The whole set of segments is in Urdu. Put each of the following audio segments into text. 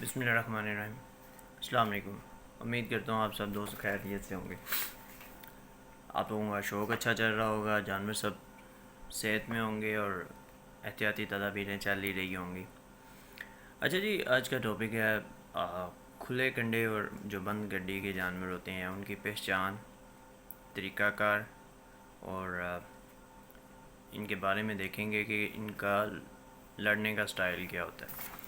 بسم اللہ الرحمن الرحیم۔ السلام علیکم۔ امید کرتا ہوں آپ سب دوست خیریت سے ہوں گے۔ آپ لوگوں کا شوق اچھا چل رہا ہوگا، جانور سب صحت میں ہوں گے اور احتیاطی تدابیریں چل ہی رہی ہوں گی۔ اچھا جی، آج کا ٹاپک ہے کھلے کنڈے اور جو بند گڈی کے جانور ہوتے ہیں ان کی پہچان، طریقہ کار اور ان کے بارے میں دیکھیں گے کہ ان کا لڑنے کا سٹائل کیا ہوتا ہے۔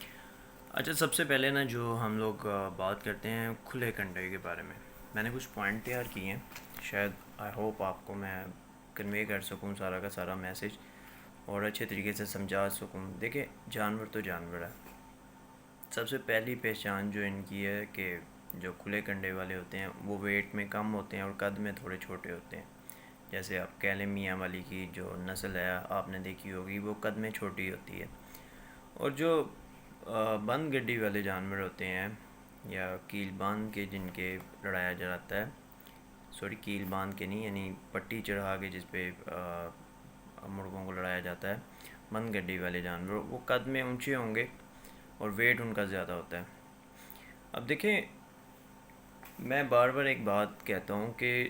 اچھا، سب سے پہلے نا جو ہم لوگ بات کرتے ہیں کھلے کنڈے کے بارے میں نے کچھ پوائنٹ تیار کیے ہیں، شاید آئی ہوپ آپ کو میں کنوے کر سکوں سارا کا سارا میسج اور اچھے طریقے سے سمجھا سکوں۔ دیکھیں، جانور تو جانور ہے۔ سب سے پہلی پہچان جو ان کی ہے کہ جو کھلے کنڈے والے ہوتے ہیں وہ ویٹ میں کم ہوتے ہیں اور قد میں تھوڑے چھوٹے ہوتے ہیں۔ جیسے آپ کیلے میاں والی کی جو نسل ہے آپ نے دیکھی ہوگی، وہ قد میں چھوٹی ہوتی ہے۔ اور جو بند گڈی والے جانور ہوتے ہیں یا کیل باندھ کے جن کے لڑایا جاتا ہے، سوری کیل باندھ کے نہیں، یعنی پٹی چڑھا کے جس پہ مرغوں کو لڑایا جاتا ہے، بند گڈی والے جانور وہ قد میں اونچے ہوں گے اور ویٹ ان کا زیادہ ہوتا ہے۔ اب دیکھیں، میں بار بار ایک بات کہتا ہوں کہ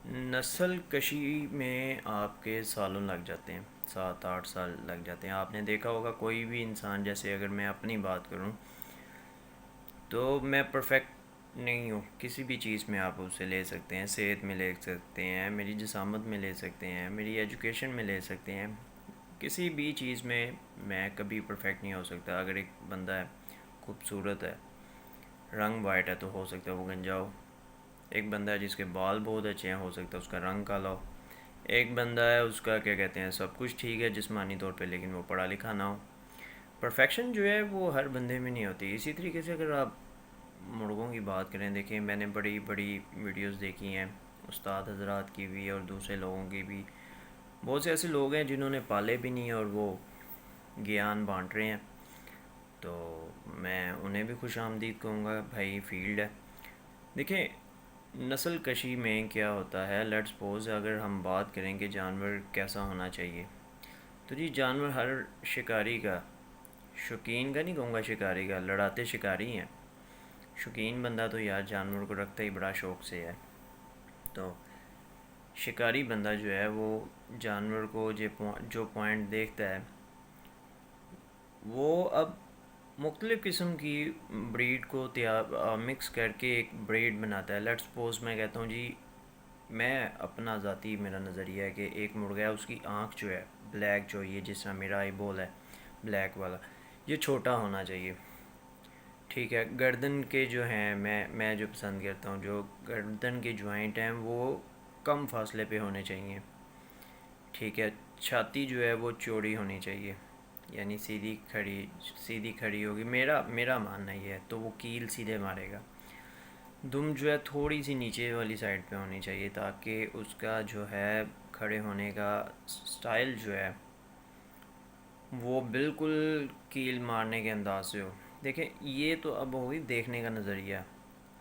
نسل کشی میں آپ کے سالوں لگ جاتے ہیں، 7-8 سال لگ جاتے ہیں۔ آپ نے دیکھا ہوگا کوئی بھی انسان، جیسے اگر میں اپنی بات کروں تو میں پرفیکٹ نہیں ہوں، کسی بھی چیز میں آپ اسے لے سکتے ہیں، صحت میں لے سکتے ہیں، میری جسامت میں لے سکتے ہیں، میری ایجوکیشن میں لے سکتے ہیں، کسی بھی چیز میں کبھی پرفیکٹ نہیں ہو سکتا۔ اگر ایک بندہ ہے، خوبصورت ہے، رنگ وائٹ ہے، تو ہو سکتا ہے وہ گنجا ہو۔ ایک بندہ ہے جس کے بال بہت اچھے ہیں، ہو سکتا ہے اس کا رنگ کالا ہو۔ ایک بندہ ہے اس کا کیا کہتے ہیں سب کچھ ٹھیک ہے جسمانی طور پہ، لیکن وہ پڑھا لکھا نہ ہو۔ پرفیکشن جو ہے وہ ہر بندے میں نہیں ہوتی۔ اسی طریقے سے اگر آپ مرغوں کی بات کریں، دیکھیں میں نے بڑی بڑی ویڈیوز دیکھی ہیں استاد حضرات کی بھی اور دوسرے لوگوں کی بھی۔ بہت سے ایسے لوگ ہیں جنہوں نے پالے بھی نہیں اور وہ گیان بانٹ رہے ہیں، تو میں انہیں بھی خوش آمدید کہوں گا، بھائی فیلڈ ہے۔ دیکھیں، نسل کشی میں کیا ہوتا ہے، لیٹ سپوز اگر ہم بات کریں کہ جانور کیسا ہونا چاہیے، تو جی جانور ہر شکاری کا، شوقین کا نہیں کہوں گا، شکاری کا، لڑاتے شکاری ہیں۔ شوقین بندہ تو یار جانور کو رکھتا ہی بڑا شوق سے ہے، تو شکاری بندہ جو ہے وہ جانور کو جو پوائنٹ دیکھتا ہے وہ اب مختلف قسم کی بریڈ کو مکس کر کے ایک بریڈ بناتا ہے۔ لیٹ سپوز میں کہتا ہوں جی، میں اپنا ذاتی میرا نظریہ ہے کہ ایک مرغا ہے، اس کی آنکھ جو ہے بلیک جو یہ جس طرح میرا آئی بول ہے بلیک والا، یہ چھوٹا ہونا چاہیے، ٹھیک ہے۔ گردن کے جو ہیں، میں جو پسند کرتا ہوں، جو گردن کے جوائنٹ ہیں وہ کم فاصلے پہ ہونے چاہیے، ٹھیک ہے۔ چھاتی جو ہے وہ چوڑی ہونی چاہیے، یعنی سیدھی کھڑی ہوگی، میرا ماننا یہ ہے، تو وہ کیل سیدھے مارے گا۔ دم جو ہے تھوڑی سی نیچے والی سائڈ پہ ہونی چاہیے تاکہ اس کا جو ہے کھڑے ہونے کا سٹائل جو ہے وہ بالکل کیل مارنے کے انداز سے ہو۔ دیکھیں، یہ تو اب ہوگی دیکھنے کا نظریہ۔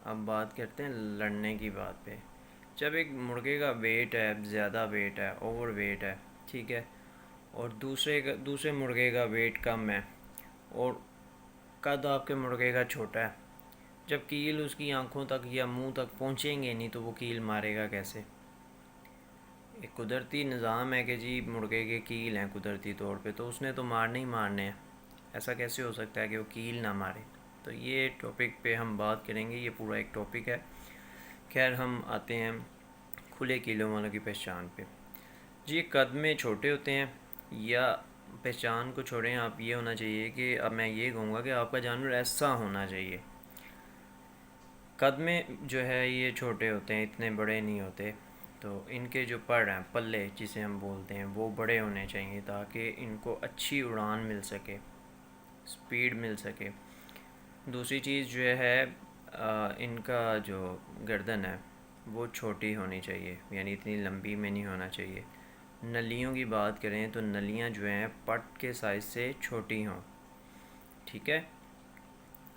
اب بات کرتے ہیں لڑنے کی بات پہ۔ جب ایک مرغے کا ویٹ ہے، زیادہ ویٹ ہے، اوور ویٹ ہے، ٹھیک ہے، اور دوسرے مرغے کا ویٹ کم ہے اور قد آپ کے مرغے کا چھوٹا ہے، جب کیل اس کی آنکھوں تک یا منہ تک پہنچیں گے نہیں تو وہ کیل مارے گا کیسے؟ ایک قدرتی نظام ہے کہ جی مرغے کے کیل ہیں قدرتی طور پہ، تو اس نے تو مارنے ہی مارنے ہیں، ایسا کیسے ہو سکتا ہے کہ وہ کیل نہ مارے؟ تو یہ ٹاپک پہ ہم بات کریں گے، یہ پورا ایک ٹاپک ہے۔ خیر، ہم آتے ہیں کھلے کیلوں والوں کی پہچان پہ۔ جی، قد میں چھوٹے ہوتے ہیں، یا پہچان کو چھوڑیں، آپ یہ ہونا چاہیے کہ اب میں یہ کہوں گا کہ آپ کا جانور ایسا ہونا چاہیے۔ قد میں جو ہے یہ چھوٹے ہوتے ہیں، اتنے بڑے نہیں ہوتے، تو ان کے جو پر ہیں، پلے جسے ہم بولتے ہیں، وہ بڑے ہونے چاہیے تاکہ ان کو اچھی اڑان مل سکے، سپیڈ مل سکے۔ دوسری چیز جو ہے ان کا جو گردن ہے وہ چھوٹی ہونی چاہیے، یعنی اتنی لمبی میں نہیں ہونا چاہیے۔ نلیوں کی بات کریں تو نلیاں جو ہیں پٹ کے سائز سے چھوٹی ہوں، ٹھیک ہے۔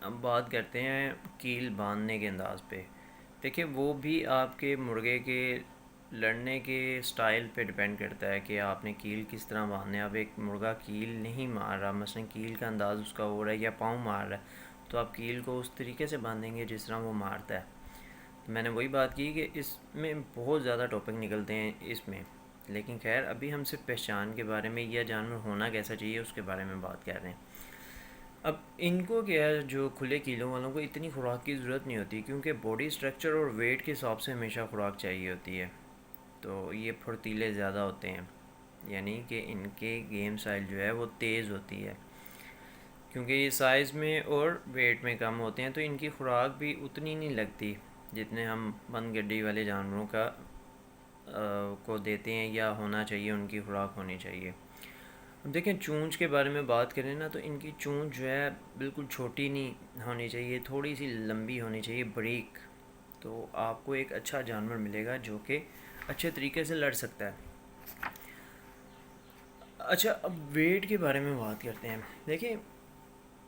اب بات کرتے ہیں کیل باندھنے کے انداز پہ۔ دیکھیں، وہ بھی آپ کے مرغے کے لڑنے کے سٹائل پہ ڈیپینڈ کرتا ہے کہ آپ نے کیل کس طرح باندھنے۔ اب ایک مرغا کیل نہیں مار رہا، مثلا کیل کا انداز اس کا ہو رہا ہے یا پاؤں مار رہا ہے، تو آپ کیل کو اس طریقے سے باندھیں گے جس طرح وہ مارتا ہے. تو میں نے وہی بات کی کہ اس میں بہت زیادہ ٹاپک نکلتے ہیں اس میں، لیکن خیر ابھی ہم صرف پہچان کے بارے میں یا جانور ہونا کیسا چاہیے اس کے بارے میں بات کر رہے ہیں. اب ان کو کیا ہے، جو کھلے کیلوں والوں کو اتنی خوراک کی ضرورت نہیں ہوتی، کیونکہ باڈی سٹرکچر اور ویٹ کے حساب سے ہمیشہ خوراک چاہیے ہوتی ہے. تو یہ پھرتیلے زیادہ ہوتے ہیں، یعنی کہ ان کے گیم سٹائل جو ہے وہ تیز ہوتی ہے. کیونکہ یہ سائز میں اور ویٹ میں کم ہوتے ہیں تو ان کی خوراک بھی اتنی نہیں لگتی جتنے ہم بند گڈی والے جانوروں کا کو دیتے ہیں یا ہونا چاہیے، ان کی خوراک ہونی چاہیے. اب دیکھیں چونچ کے بارے میں بات کریں نا، تو ان کی چونچ جو ہے بالکل چھوٹی نہیں ہونی چاہیے، تھوڑی سی لمبی ہونی چاہیے، بریک. تو آپ کو ایک اچھا جانور ملے گا جو کہ اچھے طریقے سے لڑ سکتا ہے. اچھا اب ویٹ کے بارے میں بات کرتے ہیں. دیکھیں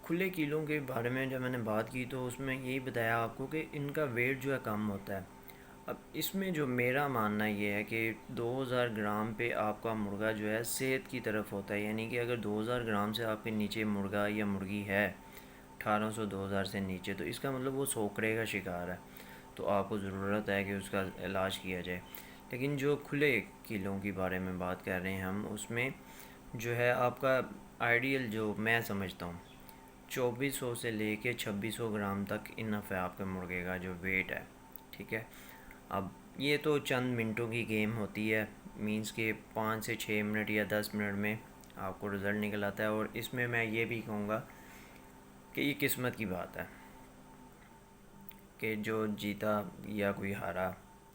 کھلے کیلوں کے بارے میں جب میں نے بات کی تو اس میں یہی بتایا آپ کو کہ ان کا ویٹ جو ہے کم ہوتا ہے. اب اس میں جو میرا ماننا یہ ہے کہ 2000 گرام پہ آپ کا مرغا جو ہے صحت کی طرف ہوتا ہے، یعنی کہ اگر 2000 گرام سے آپ کے نیچے مرغا یا مرغی ہے 1800 2000 سے نیچے، تو اس کا مطلب وہ سوکڑے کا شکار ہے. تو آپ کو ضرورت ہے کہ اس کا علاج کیا جائے. لیکن جو کھلے کیلوں کے بارے میں بات کر رہے ہیں ہم، اس میں جو ہے آپ کا آئیڈیل جو میں سمجھتا ہوں 2400 سے لے کے 2600 گرام تک انف ہے آپ کے مرغے کا جو ویٹ ہے. ٹھیک ہے، اب یہ تو چند منٹوں کی گیم ہوتی ہے، مینس کہ 5 سے 6 منٹ یا 10 منٹ میں آپ کو رزلٹ نکل آتا ہے. اور اس میں یہ بھی کہوں گا کہ یہ قسمت کی بات ہے کہ جو جیتا یا کوئی ہارا،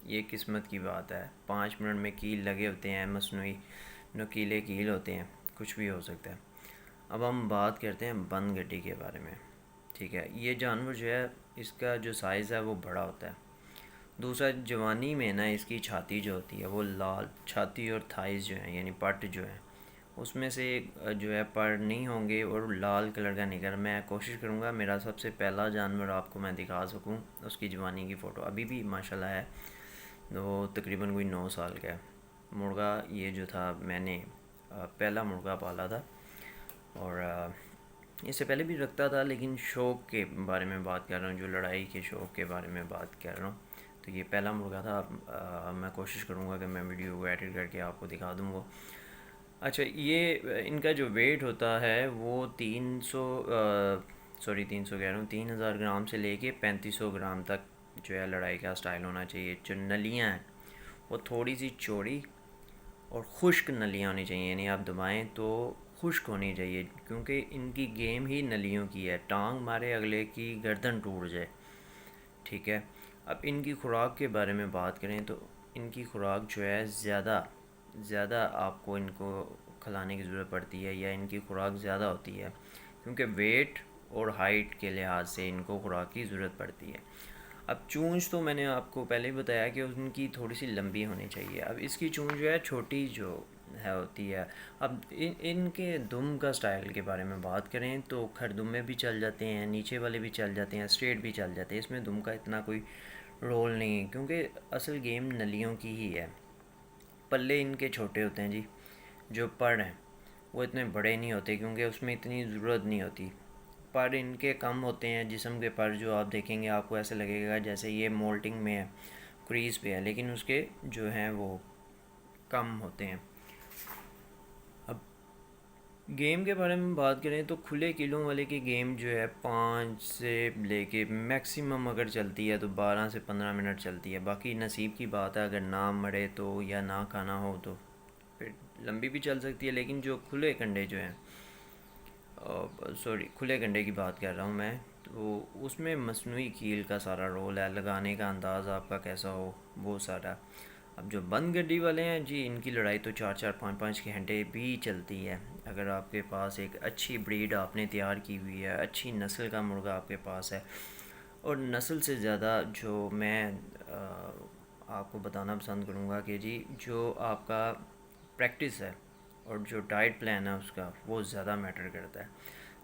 یہ قسمت کی بات ہے. 5 منٹ میں کیل لگے ہوتے ہیں، مصنوعی نکیلے کیل ہوتے ہیں، کچھ بھی ہو سکتا ہے. اب ہم بات کرتے ہیں بند گڈی کے بارے میں. ٹھیک ہے، یہ جانور جو ہے اس کا جو سائز ہے وہ بڑا ہوتا ہے. دوسرا جوانی میں نا اس کی چھاتی جو ہوتی ہے وہ لال، چھاتی اور تھائز جو ہیں یعنی پٹ جو ہیں اس میں سے جو ہے پر نہیں ہوں گے اور لال کلر کا نکل. میں کوشش کروں گا میرا سب سے پہلا جانور آپ کو میں دکھا سکوں اس کی جوانی کی فوٹو، ابھی بھی ماشاءاللہ ہے، وہ تقریباً کوئی 9 سال کا ہے. مرغا یہ جو تھا میں نے پہلا مرغا پالا تھا، اور اس سے پہلے بھی رکھتا تھا، لیکن شوق کے بارے میں بات کر رہا ہوں، جو لڑائی کے شوق کے بارے میں بات کر رہا ہوں. تو یہ پہلا مرغا تھا. میں کوشش کروں گا کہ میں ویڈیو کو ایڈٹ کر کے آپ کو دکھا دوں گا. اچھا یہ ان کا جو ویٹ ہوتا ہے وہ 300 کہہ رہا ہوں 3000 گرام سے لے کے 3500 گرام تک جو ہے لڑائی کا سٹائل ہونا چاہیے. جو نلیاں ہیں وہ تھوڑی سی چوڑی اور خشک نلیاں ہونی چاہیے، یعنی آپ دبائیں تو خشک ہونی چاہیے، کیونکہ ان کی گیم ہی نلیوں کی ہے، ٹانگ مارے اگلے کی گردن ٹوٹ جائے. ٹھیک ہے، اب ان کی خوراک کے بارے میں بات کریں تو ان کی خوراک جو ہے زیادہ آپ کو ان کو کھلانے کی ضرورت پڑتی ہے، یا ان کی خوراک زیادہ ہوتی ہے کیونکہ ویٹ اور ہائٹ کے لحاظ سے ان کو خوراک کی ضرورت پڑتی ہے. اب چونچ تو میں نے آپ کو پہلے ہی بتایا کہ ان کی تھوڑی سی لمبی ہونی چاہیے. اب اس کی چونچ جو ہے چھوٹی جو ہے ہوتی ہے. اب ان کے دم کا سٹائل کے بارے میں بات کریں تو خردمے بھی چل جاتے ہیں، نیچے والے بھی چل جاتے ہیں، اسٹریٹ بھی چل جاتے ہیں. اس میں دم کا اتنا کوئی رول نہیں ہے کیونکہ اصل گیم نلیوں کی ہی ہے. پلے ان کے چھوٹے ہوتے ہیں جی. جو پڑ ہیں وہ اتنے بڑے نہیں ہوتے کیونکہ اس میں اتنی ضرورت نہیں ہوتی. پر ان کے کم ہوتے ہیں، جسم کے پر جو آپ دیکھیں گے آپ کو ایسے لگے گا جیسے یہ مولٹنگ میں ہے، کریز پہ ہے، لیکن اس کے جو ہیں وہ کم ہوتے ہیں. اب گیم کے بارے میں بات کریں تو کھلے کیلوں والے کی گیم جو ہے 5 سے لے کے میکسیمم اگر چلتی ہے تو 12 سے 15 منٹ چلتی ہے. باقی نصیب کی بات ہے، اگر نہ مرے تو یا نہ کھانا ہو تو پھر لمبی بھی چل سکتی ہے. لیکن جو کھلے کنڈے جو ہیں کھلے کنڈے کی بات کر رہا ہوں میں، تو اس میں مصنوعی کیل کا سارا رول ہے، لگانے کا انداز آپ کا کیسا ہو وہ سارا. اب جو بند گڈی والے ہیں جی ان کی لڑائی تو 4-4 5-5 گھنٹے بھی چلتی ہے. اگر آپ کے پاس ایک اچھی بریڈ آپ نے تیار کی ہوئی ہے، اچھی نسل کا مرغا آپ کے پاس ہے، اور نسل سے زیادہ جو میں آپ کو بتانا پسند کروں گا کہ جی جو آپ کا پریکٹس ہے اور جو ڈائٹ پلان ہے اس کا وہ زیادہ میٹر کرتا ہے.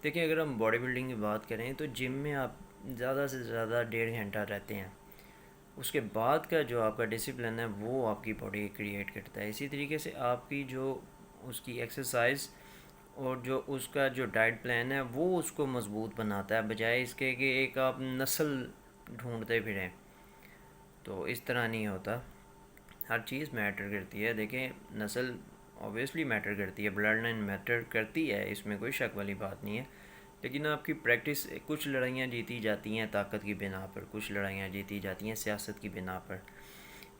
دیکھیں اگر ہم باڈی بلڈنگ کی بات کریں تو جم میں آپ زیادہ سے زیادہ 1.5 گھنٹہ رہتے ہیں، اس کے بعد کا جو آپ کا ڈسپلن ہے وہ آپ کی باڈی کریٹ کرتا ہے. اسی طریقے سے آپ کی جو اس کی ایکسرسائز اور جو اس کا جو ڈائٹ پلان ہے وہ اس کو مضبوط بناتا ہے، بجائے اس کے کہ ایک آپ نسل ڈھونڈتے پھریں. تو اس طرح نہیں ہوتا. ہر چیز میٹر کرتی ہے. دیکھیں نسل اوبیسلی میٹر کرتی ہے، بلڈ لائن میٹر کرتی ہے، اس میں کوئی شک والی بات نہیں ہے. لیکن آپ کی پریکٹس، کچھ لڑائیاں جیتی جاتی ہیں طاقت کی بنا پر، کچھ لڑائیاں جیتی جاتی ہیں سیاست کی بنا پر.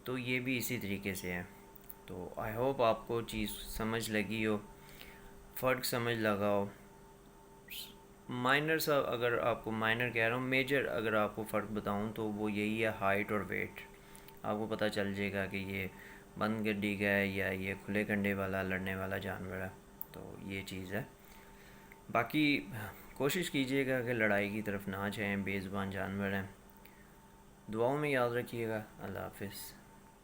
تو یہ بھی اسی طریقے سے ہے. تو آئی ہوپ آپ کو چیز سمجھ لگی ہو، فرق سمجھ لگا ہو. مائنر سا اگر آپ کو مائنر کہہ رہا ہوں، میجر اگر آپ کو فرق بتاؤں تو وہ یہی ہے ہائٹ اور ویٹ. آپ کو پتہ چل جائے گا کہ یہ بند گڈی کا ہے یا یہ کھلے کنڈے والا لڑنے والا جانور ہے. تو یہ چیز ہے. باقی کوشش کیجیے گا کہ لڑائی کی طرف نہ جائیں، بے زبان جانور ہیں. دعاؤں میں یاد رکھیے گا. اللہ حافظ.